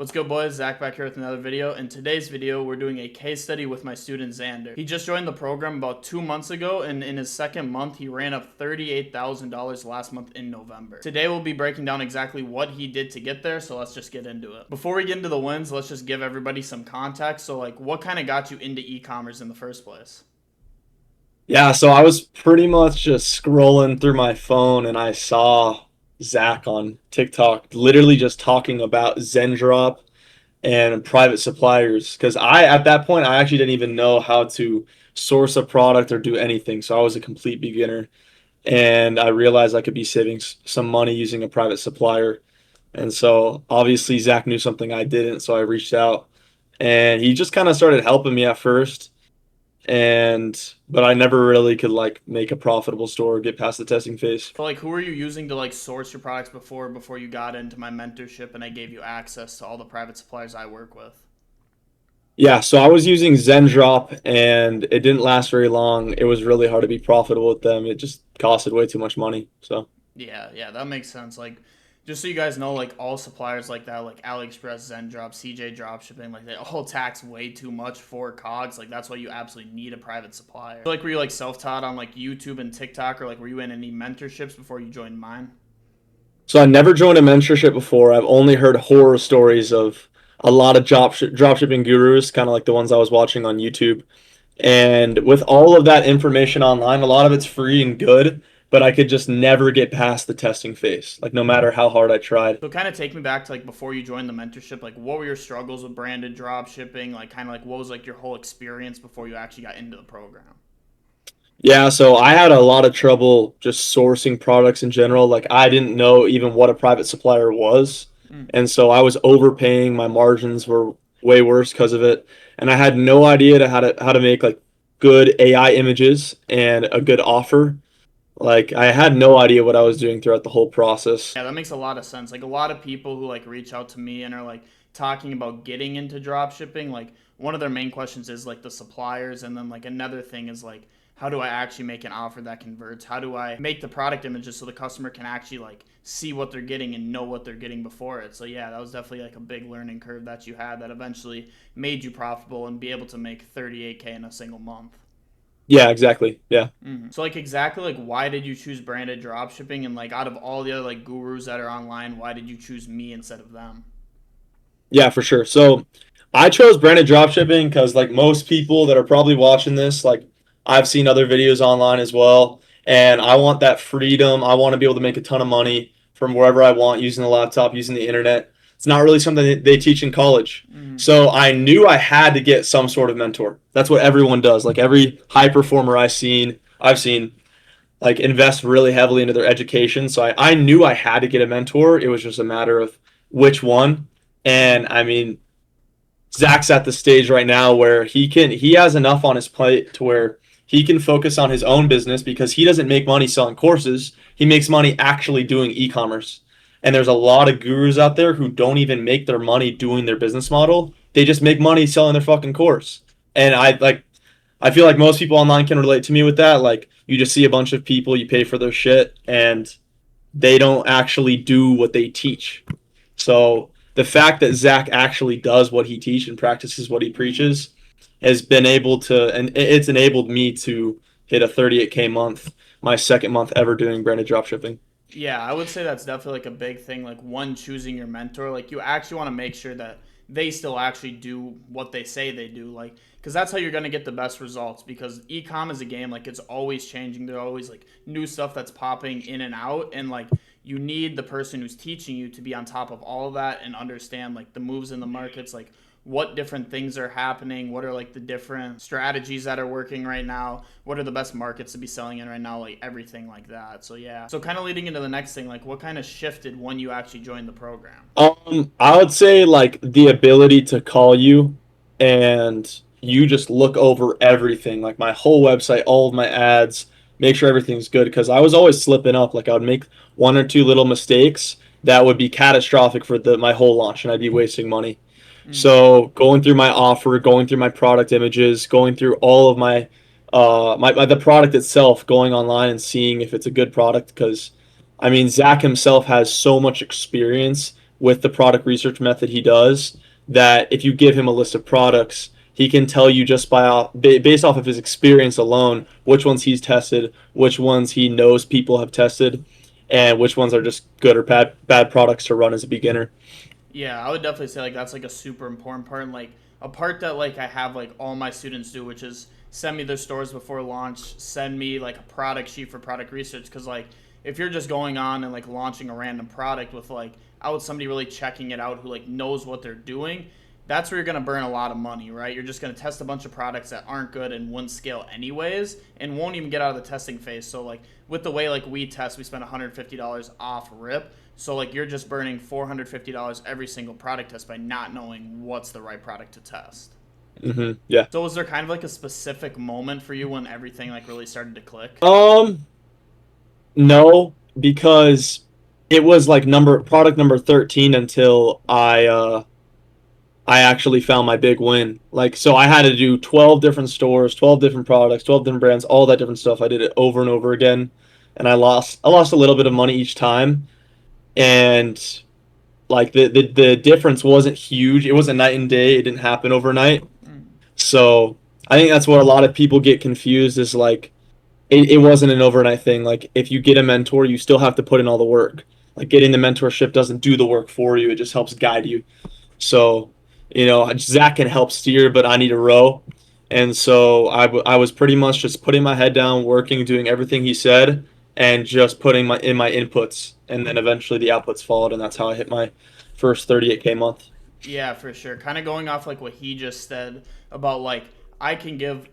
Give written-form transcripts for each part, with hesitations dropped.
What's good, boys? Zach back here with another video. In today's video, we're doing a case study with my student Xander. He just joined the program about 2 months ago, and in his second month, he ran up $38,000 last month in November. Today, we'll be breaking down exactly what he did to get there, so let's just get into it. Before we get into the wins, let's just give everybody some context. So, what kind of got you into e-commerce in the first place? Yeah, so I was pretty much just scrolling through my phone and I saw Zach on TikTok literally just talking about Zendrop and private suppliers because at that point I actually didn't even know how to source a product or do anything. So I was a complete beginner and I realized I could be saving some money using a private supplier. And so obviously Zach knew something I didn't, so I reached out and he just kind of started helping me at first, but I never really could make a profitable store or get past the testing phase. So, who were you using to source your products before you got into my mentorship and I gave you access to all the private suppliers I work with? Yeah, so I was using Zendrop and it didn't last very long. It was really hard to be profitable with them. It just costed way too much money. So Yeah, that makes sense. Just so you guys know, all suppliers like that, like AliExpress, Zendrop, CJ Dropshipping, they all tax way too much for COGS. That's why you absolutely need a private supplier. So, were you self-taught on YouTube and TikTok, or were you in any mentorships before you joined mine? I never joined a mentorship before. I've only heard horror stories of a lot of dropshipping gurus, kind of like the ones I was watching on YouTube. And with all of that information online, a lot of it's free and good, but I could just never get past the testing phase, no matter how hard I tried. So kind of take me back to before you joined the mentorship, what were your struggles with branded drop shipping? What was your whole experience before you actually got into the program? Yeah, so I had a lot of trouble just sourcing products in general. I didn't know even what a private supplier was. Mm. And so I was overpaying. My margins were way worse because of it. And I had no idea how to make good AI images and a good offer. I had no idea what I was doing throughout the whole process. Yeah, that makes a lot of sense. A lot of people who reach out to me and are talking about getting into drop shipping, one of their main questions is the suppliers, and then another thing is how do I actually make an offer that converts? How do I make the product images so the customer can actually see what they're getting and know what they're getting before it? So yeah, that was definitely a big learning curve that you had that eventually made you profitable and be able to make 38K in a single month. Yeah, exactly. Yeah. Mm-hmm. So exactly why did you choose branded dropshipping, and out of all the other gurus that are online, why did you choose me instead of them? Yeah, for sure. So I chose branded dropshipping because most people that are probably watching this, I've seen other videos online as well, and I want that freedom. I want to be able to make a ton of money from wherever I want using the laptop, using the internet. It's not really something that they teach in college. Mm-hmm. So I knew I had to get some sort of mentor. That's what everyone does. Every high performer I've seen invest really heavily into their education. So I knew I had to get a mentor. It was just a matter of which one. And I mean, Zach's at the stage right now where he has enough on his plate to where he can focus on his own business because he doesn't make money selling courses. He makes money actually doing e-commerce. And there's a lot of gurus out there who don't even make their money doing their business model. They just make money selling their fucking course. And I feel like most people online can relate to me with that. You just see a bunch of people, you pay for their shit and they don't actually do what they teach. So the fact that Zach actually does what he teaches and practices what he preaches has been able to, and it's enabled me to hit a 38K month, my second month ever doing branded dropshipping. Yeah, I would say that's definitely a big thing. One, choosing your mentor. You actually want to make sure that they still actually do what they say they do. Because that's how you're going to get the best results. Because e-com is a game. It's always changing. There's always new stuff that's popping in and out. And you need the person who's teaching you to be on top of all of that and understand the moves in the markets, what different things are happening, what are the different strategies that are working right now, what are the best markets to be selling in right now, everything like that. So yeah, so kind of leading into the next thing, what kind of shifted when you actually joined the program? I would say the ability to call you and you just look over everything, my whole website, all of my ads, make sure everything's good because I was always slipping up. I would make one or two little mistakes that would be catastrophic for my whole launch and I'd be wasting money. Mm-hmm. So going through my offer, going through my product images, going through all of my the product itself, going online and seeing if it's a good product because I mean Zach himself has so much experience with the product research method he does, that if you give him a list of products, he can tell you just based off of his experience alone which ones he's tested, which ones he knows people have tested, and which ones are just good or bad products to run as a beginner. Yeah, I would definitely say like that's like a super important part, and like a part that like I have like all my students do, which is send me their stores before launch, send me like a product sheet for product research, because like if you're just going on and like launching a random product with like out somebody really checking it out who like knows what they're doing, that's where you're gonna burn a lot of money, right? You're just gonna test a bunch of products that aren't good and wouldn't scale anyways, and won't even get out of the testing phase. So like with the way like we test, we spend $150 off rip. So like you're just burning $450 every single product test by not knowing what's the right product to test. Yeah. So was there kind of like a specific moment for you when everything like really started to click? No, because it was like product number 13 until I actually found my big win. Like, so I had to do 12 different stores, 12 different products, 12 different brands, all that different stuff. I did it over and over again, and I lost a little bit of money each time. And like the difference wasn't huge. It wasn't night and day. It didn't happen overnight. Mm. So I think that's what a lot of people get confused is like it wasn't an overnight thing. Like if you get a mentor, you still have to put in all the work. Like getting the mentorship doesn't do the work for you. It just helps guide you. So, Zach can help steer, but I need a row. And so I was pretty much just putting my head down, working, doing everything he said, and just putting my inputs. And then eventually the outputs followed, and that's how I hit my first 38K month. Yeah, for sure. Kind of going off like what he just said about like I can give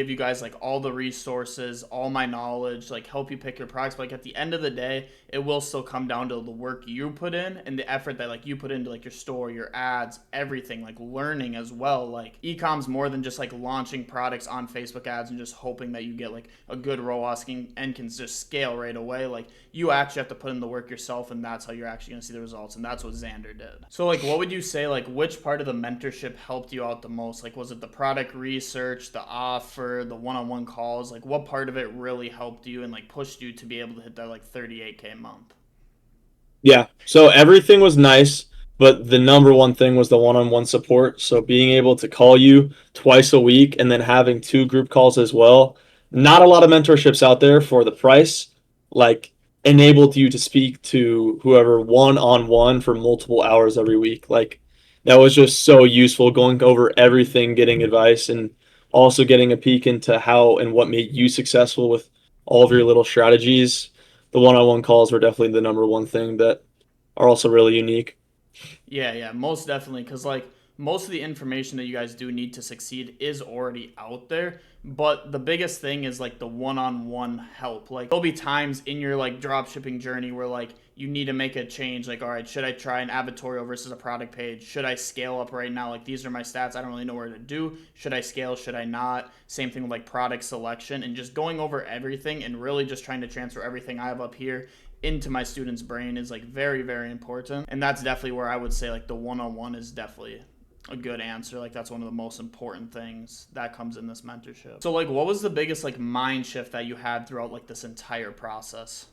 you guys like all the resources, all my knowledge, like help you pick your products. But like at the end of the day, it will still come down to the work you put in and the effort that like you put into like your store, your ads, everything, like learning as well. Like ecom's more than just like launching products on Facebook ads and just hoping that you get like a good ROAS and can just scale right away. Like you actually have to put in the work yourself, and that's how you're actually going to see the results, and that's what Xander did. So like what would you say, like which part of the mentorship helped you out the most? Like was it the product research, the offer, the one-on-one calls? Like what part of it really helped you and like pushed you to be able to hit that like 38K month? Yeah. So everything was nice, but the number one thing was the one-on-one support. So being able to call you twice a week and then having two group calls as well. Not a lot of mentorships out there for the price, like enabled you to speak to whoever one-on-one for multiple hours every week. Like that was just so useful going over everything, getting advice, and also getting a peek into how and what made you successful with all of your little strategies. The one-on-one calls were definitely the number one thing that are also really unique. Yeah, yeah, most definitely. Because, like, most of the information that you guys do need to succeed is already out there. But the biggest thing is, like, the one on one help. Like, there'll be times in your, like, drop shipping journey where, like, you need to make a change. Like, all right, should I try an advertorial versus a product page? Should I scale up right now? Like, these are my stats. I don't really know where to do. Should I scale? Should I not? Same thing with, like, product selection and just going over everything and really just trying to transfer everything I have up here into my student's brain is like very very important, and that's definitely where I would say like the one-on-one is definitely a good answer. Like that's one of the most important things that comes in this mentorship. So like what was the biggest like mind shift that you had throughout like this entire process?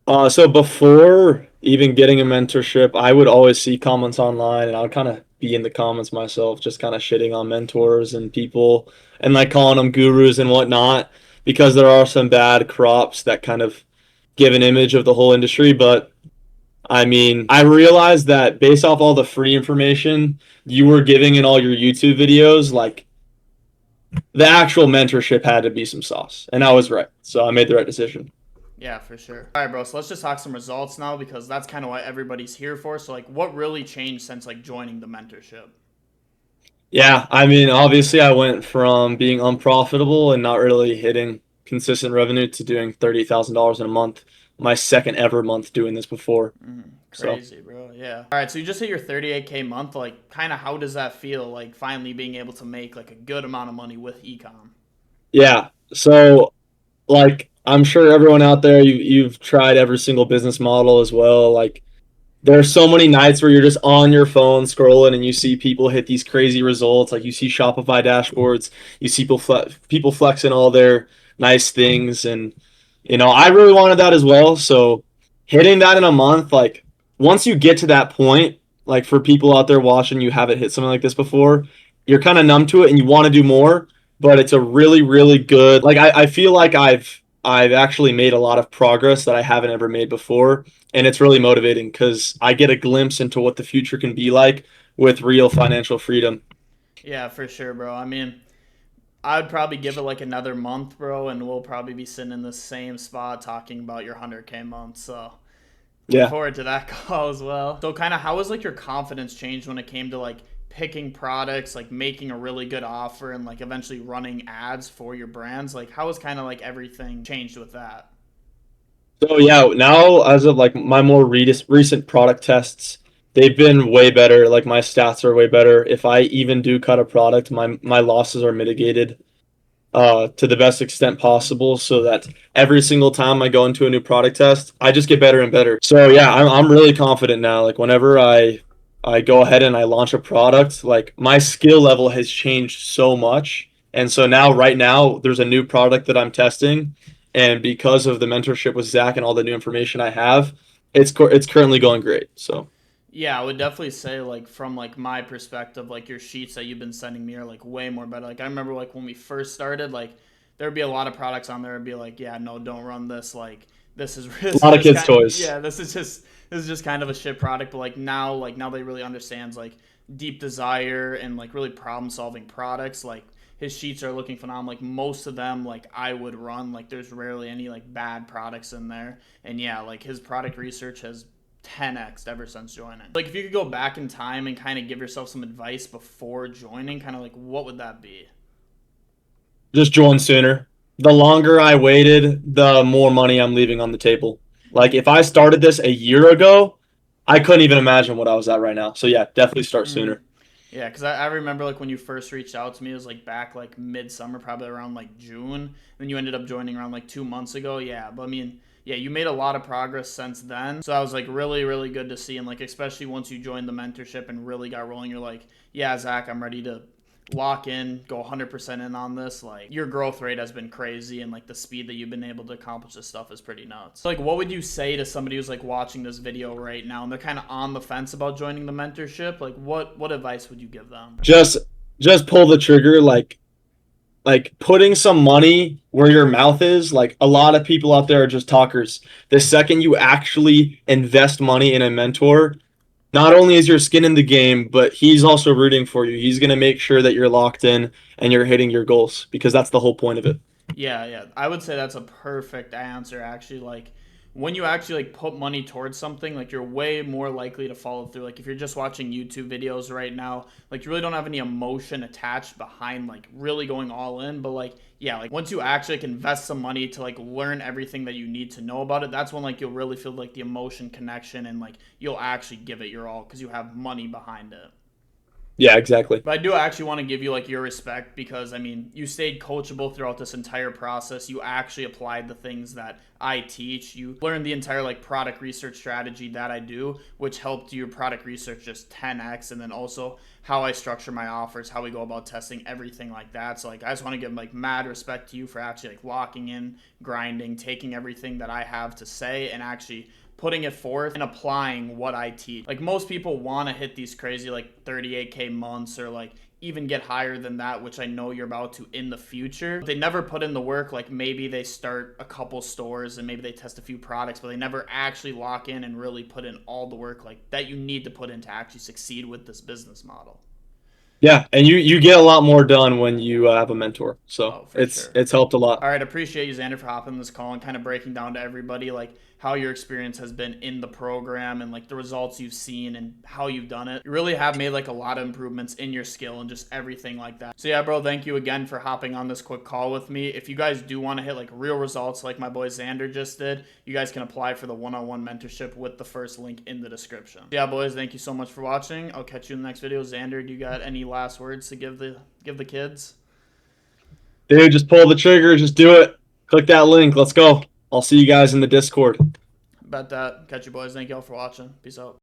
So before even getting a mentorship, I would always see comments online and I would kind of be in the comments myself, just kind of shitting on mentors and people and like calling them gurus and whatnot, because there are some bad crops that kind of give an image of the whole industry. But I mean, I realized that based off all the free information you were giving in all your YouTube videos, like the actual mentorship had to be some sauce. And I was right. So I made the right decision. Yeah, for sure. All right, bro, so let's just talk some results now because that's kind of what everybody's here for. So like what really changed since like joining the mentorship? Yeah, I mean, obviously, I went from being unprofitable and not really hitting consistent revenue to doing $30,000 in a month. My second ever month doing this before. So, Crazy, bro. Yeah. All right, so you just hit your 38K month. Like, kind of how does that feel? Like, finally being able to make like a good amount of money with ecom. yeah. So, like, I'm sure everyone out there, you've tried every single business model as well. Like, there are so many nights where you're just on your phone scrolling and you see people hit these crazy results. Like, you see Shopify dashboards, you see people flexing all their nice things. And, I really wanted that as well. So, hitting that in a month, like, once you get to that point, like for people out there watching, you haven't hit something like this before, you're kind of numb to it and you want to do more, but it's a really, really good, like I feel like I've actually made a lot of progress that I haven't ever made before. And it's really motivating because I get a glimpse into what the future can be like with real financial freedom. Yeah, for sure, bro. I mean, I'd probably give it like another month, bro, and we'll probably be sitting in the same spot talking about your 100K month. So look Yeah. forward to that call as well. So kind of how was like your confidence changed when it came to like picking products, like making a really good offer and like eventually running ads for your brands? Like how was kind of like everything changed with that? So yeah, now as of like my more recent product tests, they've been way better. Like my stats are way better. If I even do cut a product, my losses are mitigated to the best extent possible, so that every single time I go into a new product test, I just get better and better. So yeah, I'm really confident now. Like whenever I go ahead and I launch a product, like my skill level has changed so much. And so now right now there's a new product that I'm testing, and because of the mentorship with Zach and all the new information I have, it's currently going great. So Yeah, I would definitely say like from like my perspective, like your sheets that you've been sending me are like way more better. Like I remember like when we first started, like there'd be a lot of products on there and be like, yeah, no, don't run this. Like this is a this is lot of just kids' kind toys. yeah, this is just kind of a shit product. But like now they really understands like deep desire and like really problem solving products. Like his sheets are looking phenomenal. Like most of them, like I would run. Like there's rarely any like bad products in there. And yeah, like his product research has 10x ever since joining. Like if you could go back in time and kind of give yourself some advice before joining, kind of like what would that be? Just join sooner. The longer I waited, the more money I'm leaving on the table. Like if I started this a year ago, I couldn't even imagine what I was at right now. So yeah, definitely start Mm. sooner. Yeah, because I remember like when you first reached out to me, it was like back like midsummer, probably around like June. Then you ended up joining around like 2 months ago. Yeah, but I mean, yeah, you made a lot of progress since then. So that was like really, really good to see. And like, especially once you joined the mentorship and really got rolling, you're like, yeah, Zach, I'm ready to lock in, go 100% in on this. Like, your growth rate has been crazy, and like the speed that you've been able to accomplish this stuff is pretty nuts. So, like, what would you say to somebody who's like watching this video right now and they're kind of on the fence about joining the mentorship? Like, what advice would you give them? Just just pull the trigger like putting some money where your mouth is. Like a lot of people out there are just talkers. The second you actually invest money in a mentor, not only is your skin in the game, but he's also rooting for you. He's going to make sure that you're locked in and you're hitting your goals because that's the whole point of it. Yeah, yeah. I would say that's a perfect answer actually. Like when you actually like put money towards something, like you're way more likely to follow through. Like if you're just watching YouTube videos right now, like you really don't have any emotion attached behind like really going all in, but like yeah, like once you actually like invest some money to like learn everything that you need to know about it, that's when like you'll really feel like the emotion connection and like you'll actually give it your all because you have money behind it. Yeah, exactly. But I do actually want to give you like your respect because I mean you stayed coachable throughout this entire process. You actually applied the things that I teach. You learned the entire like product research strategy that I do, which helped your product research just 10x, and then also how I structure my offers, how we go about testing, everything like that. So like I just want to give like mad respect to you for actually like locking in, grinding, taking everything that I have to say and actually putting it forth and applying what I teach. Like most people want to hit these crazy like 38K months or like even get higher than that, which I know you're about to in the future. But they never put in the work. Like maybe they start a couple stores and maybe they test a few products, but they never actually lock in and really put in all the work like that you need to put in to actually succeed with this business model. Yeah, and you get a lot more done when you have a mentor. So Oh, for it's sure. it's helped a lot. All right, appreciate you, Xander, for hopping on this call and kind of breaking down to everybody like how your experience has been in the program and like the results you've seen and how you've done it. You really have made like a lot of improvements in your skill and just everything like that. So yeah, bro, thank you again for hopping on this quick call with me. If you guys do want to hit like real results like my boy Xander just did, you guys can apply for the one-on-one mentorship with the first link in the description. Yeah, boys, thank you so much for watching. I'll catch you in the next video. Xander, do you got any last words to give the kids? Dude, just pull the trigger, just do it. Click that link. Let's go. I'll see you guys in the Discord. Bet that. Catch you, boys. Thank you all for watching. Peace out.